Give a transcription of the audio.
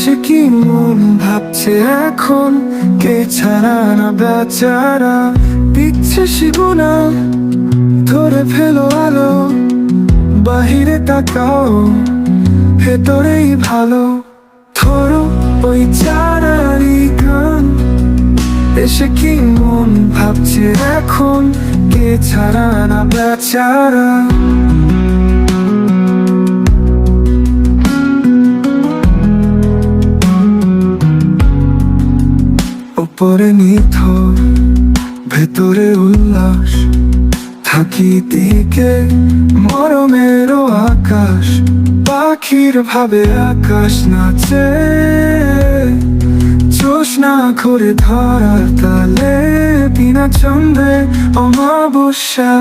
সে কি মন ভাবছে এখন, কে ছাড়া না বেচারা দিচ্ছে শিগুনা, ধরে ফেলো আলো, বাহিরে তাকাও ভেতরেই ভালো। ধরো ওই চারারই গান, এসে কি মন ভাবছে এখন, কে ছাড়া না বেচারা। ওপরে নিথর ভেতরে উল্লাস, থাকি দিকে মরমেরও আকাশ, পাখির ভাবে আকাশ নাচে, জোছনা করে ধরার তালে, বিনা চন্দ্রে অমাবস্যা।